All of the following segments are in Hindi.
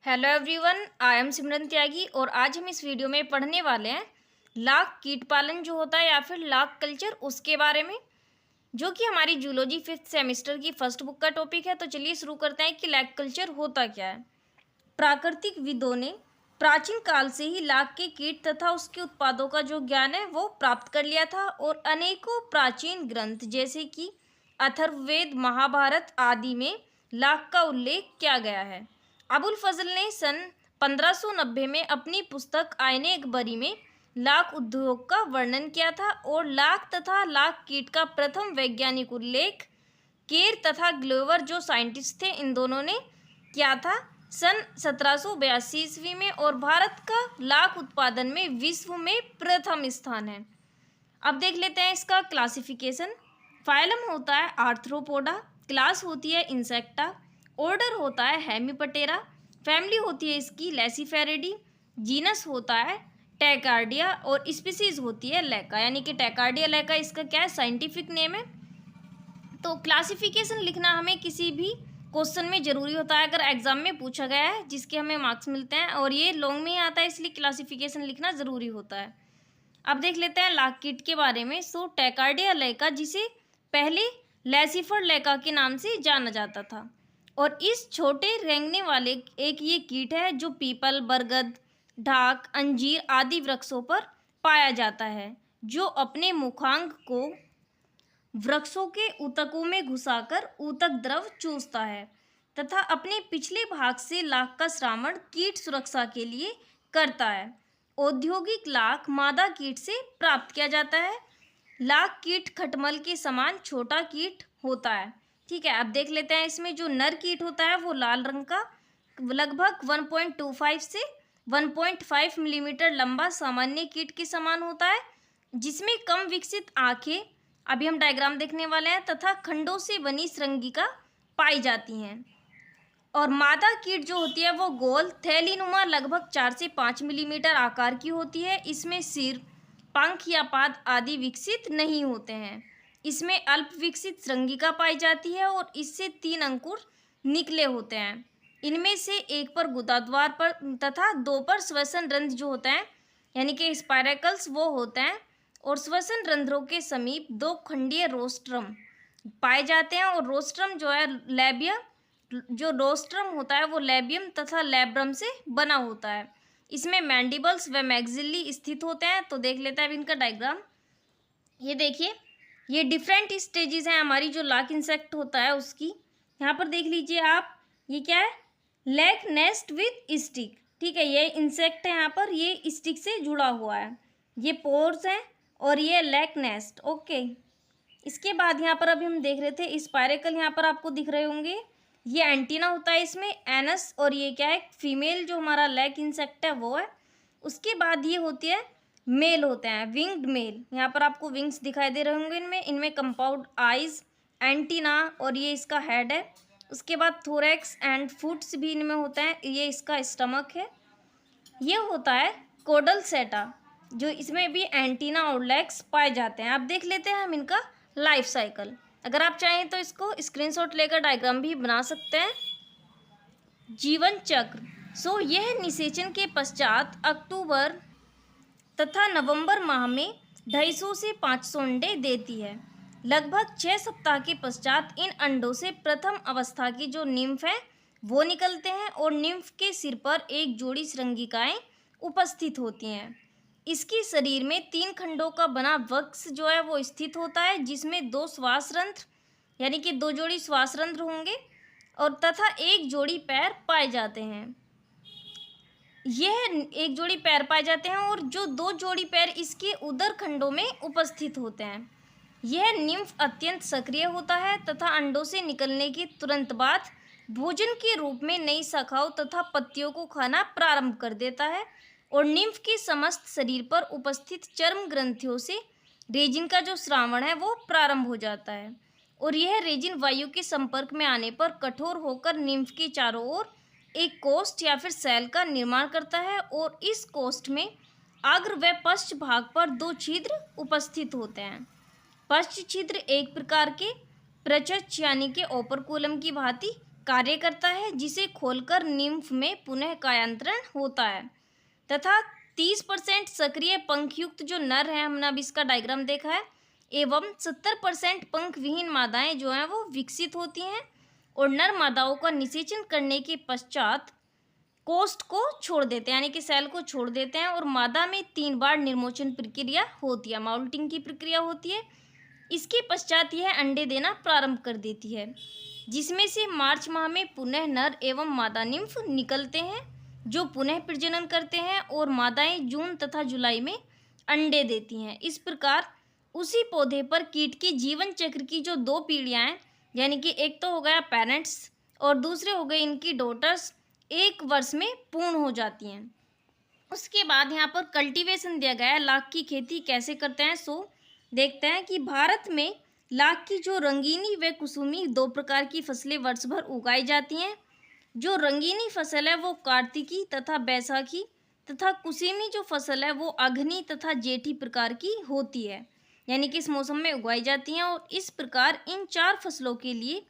हेलो एवरीवन, आई एम सिमरन त्यागी और आज हम इस वीडियो में पढ़ने वाले हैं लाख कीट पालन जो होता है या फिर लाख कल्चर उसके बारे में, जो कि हमारी जूलॉजी 5th सेमेस्टर की फर्स्ट बुक का टॉपिक है। तो चलिए शुरू करते हैं कि लाख कल्चर होता क्या है। प्राकृतिक विदों ने प्राचीन काल से ही लाख के कीट तथा उसके उत्पादों का जो ज्ञान है वो प्राप्त कर लिया था और अनेकों प्राचीन ग्रंथ जैसे कि अथर्ववेद, महाभारत आदि में लाख का उल्लेख किया गया है। अबुल फजल ने सन 1590 में अपनी पुस्तक आईने अकबरी में लाख उद्योग का वर्णन किया था और लाख तथा लाख कीट का प्रथम वैज्ञानिक उल्लेख केर तथा ग्लोवर जो साइंटिस्ट थे इन दोनों ने किया था सन 1782 ईस्वी में। और भारत का लाख उत्पादन में विश्व में प्रथम स्थान है। अब देख लेते हैं इसका क्लासिफिकेशन। फाइलम होता है आर्थ्रोपोडा, क्लास होती है इंसेक्टा, ऑर्डर होता है हेमीपटेरा, फैमिली होती है इसकी लैसीफेरिडी, जीनस होता है टैकार्डिया और स्पीसीज होती है लैका, यानी कि टैकार्डिया लैका इसका क्या है साइंटिफिक नेम है। तो क्लासिफिकेशन लिखना हमें किसी भी क्वेश्चन में ज़रूरी होता है, अगर एग्जाम में पूछा गया है जिसके हमें मार्क्स मिलते हैं, और ये लॉन्ग में ही आता है इसलिए क्लासिफिकेशन लिखना ज़रूरी होता है। अब देख लेते हैं लाख कीट के बारे में। सो टैकार्डिया लैका जिसे पहले लैसीफर लैका के नाम से जाना जाता था, और इस छोटे रेंगने वाले एक ये कीट है जो पीपल, बरगद, ढाक, अंजीर आदि वृक्षों पर पाया जाता है, जो अपने मुखांग को वृक्षों के ऊतकों में घुसाकर ऊतक द्रव चूसता है तथा अपने पिछले भाग से लाख का श्रावण कीट सुरक्षा के लिए करता है। औद्योगिक लाख मादा कीट से प्राप्त किया जाता है। लाख कीट खटमल के समान छोटा कीट होता है। ठीक है, अब देख लेते हैं इसमें जो नर कीट होता है वो लाल रंग का, लगभग 1.25 से 1.5 मिलीमीटर लंबा सामान्य कीट के समान होता है, जिसमें कम विकसित आंखें, अभी हम डायग्राम देखने वाले हैं, तथा खंडों से बनी श्रृंगिका पाई जाती हैं। और मादा कीट जो होती है वो गोल थैलीनुमा लगभग 4 से 5 मिलीमीटर आकार की होती है। इसमें सिर, पंख या पाद आदि विकसित नहीं होते हैं। इसमें अल्प विकसित श्रृंगिका पाई जाती है और इससे 3 अंकुर निकले होते हैं। इनमें से एक पर गुदाद्वार पर तथा 2 पर श्वसन रंध्र जो होते हैं यानी कि स्पायरेकल्स वो होते हैं, और श्वसन रंध्रों के समीप 2 खंडीय रोस्ट्रम पाए जाते हैं। और रोस्ट्रम जो है लैबिया, जो रोस्ट्रम होता है वो लैबियम तथा लैब्रम से बना होता है। इसमें मैंडिबल्स व मैक्सिली स्थित होते हैं। तो देख लेते हैं अब इनका डायग्राम। ये देखिए, ये डिफरेंट स्टेजेस हैं हमारी जो लाख इंसेक्ट होता है उसकी। यहाँ पर देख लीजिए आप, ये क्या है, लैक नेस्ट विथ स्टिक। ठीक है, ये इंसेक्ट है, यहाँ पर ये स्टिक से जुड़ा हुआ है। ये पोर्स हैं और ये लैक नेस्ट। ओके, इसके बाद यहाँ पर अभी हम देख रहे थे स्पायरेकल, यहाँ पर आपको दिख रहे होंगे, ये एंटीना होता है इसमें एनस, और ये क्या है फीमेल जो हमारा लैक इंसेक्ट है वो है। उसके बाद ये होती है मेल होते हैं विंग्ड मेल, यहाँ पर आपको विंग्स दिखाई दे रहे होंगे इनमें कंपाउंड आइज, एंटीना और ये इसका हेड है। उसके बाद थोरैक्स एंड फुट्स भी इनमें होते हैं, ये इसका स्टमक है। ये होता है कोडल सेटा, जो इसमें भी एंटीना और लेग्स पाए जाते हैं। अब देख लेते हैं हम इनका लाइफ साइकिल। अगर आप चाहें तो इसको स्क्रीनशॉट लेकर डायग्राम भी बना सकते हैं। जीवन चक्र। सो यह निषेचन के पश्चात अक्टूबर तथा नवंबर माह में 250 से 500 अंडे देती है। लगभग 6 सप्ताह के पश्चात इन अंडों से प्रथम अवस्था की जो निम्फ है वो निकलते हैं, और निम्फ के सिर पर एक जोड़ी श्रृंगिकाएं उपस्थित होती हैं। इसकी शरीर में 3 खंडों का बना वक्ष जो है वो स्थित होता है, जिसमें 2 श्वास रंध्र यानी कि 2 जोड़ी श्वास रंध्र होंगे, और तथा 1 जोड़ी पैर पाए जाते हैं। यह 1 जोड़ी पैर पाए जाते हैं और जो 2 जोड़ी पैर इसके उदर खंडों में उपस्थित होते हैं। यह निम्फ अत्यंत सक्रिय होता है तथा अंडों से निकलने के तुरंत बाद भोजन के रूप में नई शाखाओं तथा पत्तियों को खाना प्रारंभ कर देता है, और निम्फ के समस्त शरीर पर उपस्थित चर्म ग्रंथियों से रेजिन का जो श्रावण है वो प्रारंभ हो जाता है, और यह रेजिन वायु के संपर्क में आने पर कठोर होकर निम्फ के चारों ओर एक कोष्ठ या फिर सेल का निर्माण करता है, और इस कोष्ठ में अग्र व पश्च भाग पर 2 छिद्र उपस्थित होते हैं। पश्च छिद्र एक प्रकार के प्रचच यानी कि ओपरकुलम की भांति कार्य करता है, जिसे खोलकर निम्फ में पुनः कायांतरण होता है। तथा 30% सक्रिय पंखयुक्त जो नर है, हमने अब इसका डायग्राम देखा है, एवं 70% पंख विहीन मादाएं जो हैं वो विकसित होती हैं और नर मादाओं का निषेचन करने के पश्चात कोष्ठ को छोड़ देते हैं, यानी कि सेल को छोड़ देते हैं और मादा में 3 बार निर्मोचन प्रक्रिया होती है, माउल्टिंग की प्रक्रिया होती है। इसके पश्चात यह अंडे देना प्रारंभ कर देती है, जिसमें से मार्च माह में पुनः नर एवं मादा निम्फ निकलते हैं जो पुनः प्रजनन करते हैं और मादाएं जून तथा जुलाई में अंडे देती हैं। इस प्रकार उसी पौधे पर कीट के जीवन चक्र की जो 2 पीढ़ियां हैं, यानी कि एक तो हो गया पेरेंट्स और दूसरे हो गए इनकी डॉटर्स, 1 वर्ष में पूर्ण हो जाती हैं। उसके बाद यहाँ पर कल्टीवेशन दिया गया है, लाख की खेती कैसे करते हैं। सो देखते हैं कि भारत में लाख की जो रंगीनी व कुसुमी 2 प्रकार की फसलें वर्ष भर उगाई जाती हैं। जो रंगीनी फसल है वो कार्तिकी तथा बैसाखी तथा कुसुमी जो फसल है वो अघनी तथा जेठी प्रकार की होती है, यानी कि इस मौसम में उगाई जाती हैं। और इस प्रकार इन 4 फसलों के लिए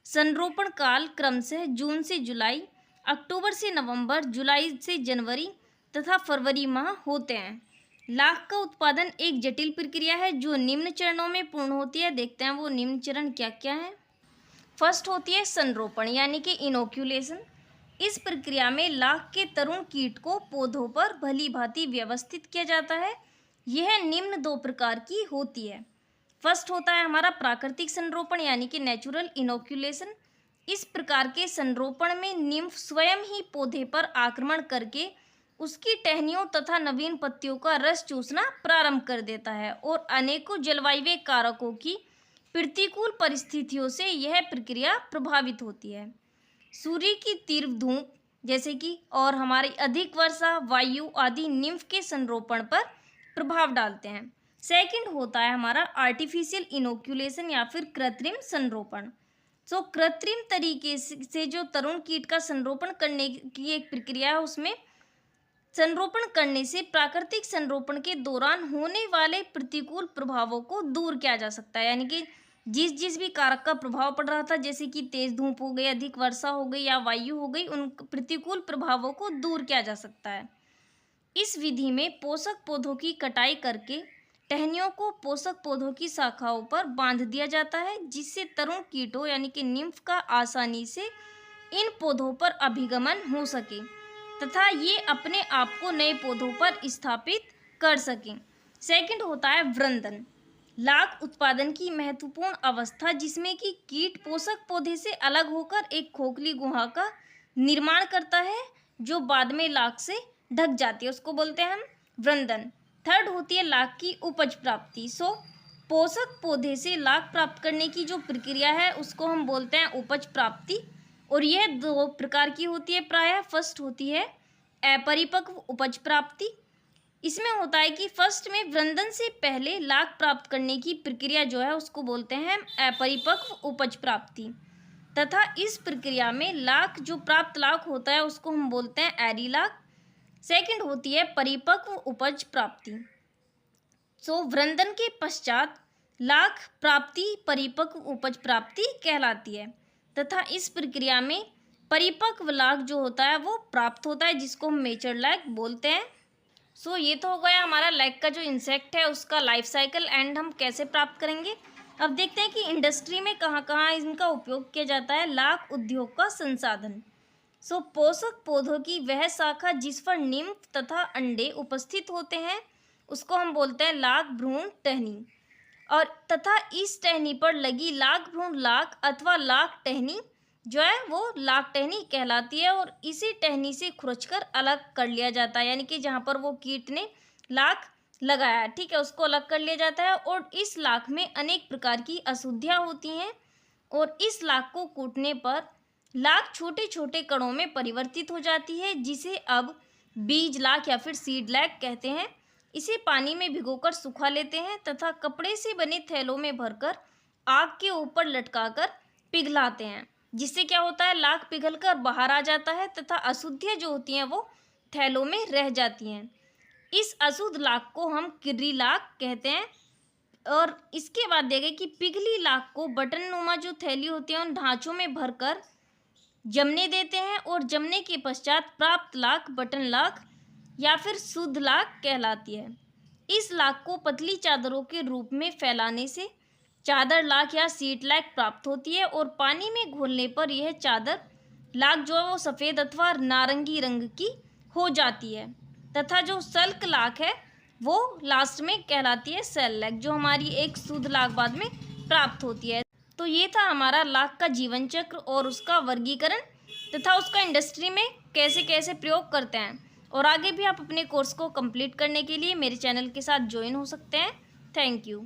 संरोपण काल क्रमशः जून से जुलाई, अक्टूबर से नवंबर, जुलाई से जनवरी तथा फरवरी माह होते हैं। लाख का उत्पादन एक जटिल प्रक्रिया है जो निम्न चरणों में पूर्ण होती है। देखते हैं वो निम्न चरण क्या क्या है। फर्स्ट होती है संरोपण, यानी कि इनोक्यूलेशन। इस प्रक्रिया में लाख के तरुण कीट को पौधों पर भली भांति व्यवस्थित किया जाता है। यह निम्न 2 प्रकार की होती है। फर्स्ट होता है हमारा प्राकृतिक संरोपण, यानी कि नेचुरल इनोक्यूलेशन। इस प्रकार के संरोपण में निम्फ स्वयं ही पौधे पर आक्रमण करके उसकी टहनियों तथा नवीन पत्तियों का रस चूसना प्रारंभ कर देता है और अनेकों जलवायु कारकों की प्रतिकूल परिस्थितियों से यह प्रक्रिया प्रभावित होती है। सूर्य की तीव्र धूप जैसे कि और हमारी अधिक वर्षा, वायु आदि निम्फ के संरोपण पर प्रभाव डालते हैं। सेकंड होता है हमारा आर्टिफिशियल इनोक्यूलेशन या फिर कृत्रिम संरोपण। सो कृत्रिम तरीके से जो तरुण कीट का संरोपण करने की एक प्रक्रिया है, उसमें संरोपण करने से प्राकृतिक संरोपण के दौरान होने वाले प्रतिकूल प्रभावों को दूर किया जा सकता है, यानी कि जिस भी कारक का प्रभाव पड़ रहा था, जैसे कि तेज धूप हो गई, अधिक वर्षा हो गई या वायु हो गई, उन प्रतिकूल प्रभावों को दूर किया जा सकता है। इस विधि में पोषक पौधों की कटाई करके टहनियों को पोषक पौधों की शाखाओं पर बांध दिया जाता है, जिससे तरुण कीटों यानी कि निम्फ का आसानी से इन पौधों पर अभिगमन हो सके तथा ये अपने आप को नए पौधों पर स्थापित कर सकें। सेकंड होता है वृंदन, लाख उत्पादन की महत्वपूर्ण अवस्था, जिसमें कि कीट पोषक पौधे से अलग होकर एक खोखली गुहा का निर्माण करता है जो बाद में लाख से ढक जाती है, उसको बोलते हैं हम वृंदन। थर्ड होती है लाख की उपज प्राप्ति। सो पोषक पौधे से लाख प्राप्त करने की जो प्रक्रिया है उसको हम बोलते हैं उपज प्राप्ति और यह 2 प्रकार की होती है प्रायः। फर्स्ट होती है अपरिपक्व उपज प्राप्ति। इसमें होता है कि फर्स्ट में वृंदन से पहले लाख प्राप्त करने की प्रक्रिया जो है उसको बोलते हैं अपरिपक्व उपज प्राप्ति तथा इस प्रक्रिया में लाख जो प्राप्त लाख होता है उसको हम बोलते हैं एरी लाख। सेकंड होती है परिपक्व उपज प्राप्ति। सो वृंदन के पश्चात लाख प्राप्ति परिपक्व उपज प्राप्ति कहलाती है तथा इस प्रक्रिया में परिपक्व लाख जो होता है वो प्राप्त होता है, जिसको हम मेचर लाख बोलते हैं। सो ये तो हो गया हमारा लाख का जो इंसेक्ट है उसका लाइफ साइकिल एंड हम कैसे प्राप्त करेंगे। अब देखते हैं कि इंडस्ट्री में कहाँ कहाँ इनका उपयोग किया जाता है। लाख उद्योग का संसाधन। सो पोषक पौधों की वह शाखा जिस पर निम्फ तथा अंडे उपस्थित होते हैं उसको हम बोलते हैं लाख भ्रूण टहनी और तथा इस टहनी पर लगी लाख भ्रूण लाख अथवा लाख टहनी जो है वो लाख टहनी कहलाती है और इसी टहनी से खुरचकर अलग कर लिया जाता है, यानी कि जहाँ पर वो कीट ने लाख लगाया है, ठीक है, उसको अलग कर लिया जाता है और इस लाख में अनेक प्रकार की अशुद्धियाँ होती हैं और इस लाख को कूटने पर लाख छोटे छोटे कणों में परिवर्तित हो जाती है, जिसे अब बीज लाख या फिर सीड लाख कहते हैं। इसे पानी में भिगोकर सुखा लेते हैं तथा कपड़े से बने थैलों में भरकर आग के ऊपर लटकाकर पिघलाते हैं, जिससे क्या होता है लाख पिघलकर बाहर आ जाता है तथा अशुद्धियाँ जो होती हैं वो थैलों में रह जाती हैं। इस अशुद्ध लाख को हम किर्री लाख कहते हैं और इसके बाद देखें कि पिघली लाख को बटन नुमा जो थैली होती है उन ढांचों में भरकर जमने देते हैं और जमने के पश्चात प्राप्त लाख बटन लाख या फिर शुद्ध लाख कहलाती है। इस लाख को पतली चादरों के रूप में फैलाने से चादर लाख या सीट लाख प्राप्त होती है और पानी में घोलने पर यह चादर लाख जो है वो सफ़ेद अथवा नारंगी रंग की हो जाती है तथा जो सल्क लाख है वो लास्ट में कहलाती है सेल लाख, जो हमारी एक शुद्ध लाख बाद में प्राप्त होती है। तो ये था हमारा लाख का जीवन चक्र और उसका वर्गीकरण तथा उसका इंडस्ट्री में कैसे कैसे प्रयोग करते हैं। और आगे भी आप अपने कोर्स को कंप्लीट करने के लिए मेरे चैनल के साथ ज्वाइन हो सकते हैं। Thank you.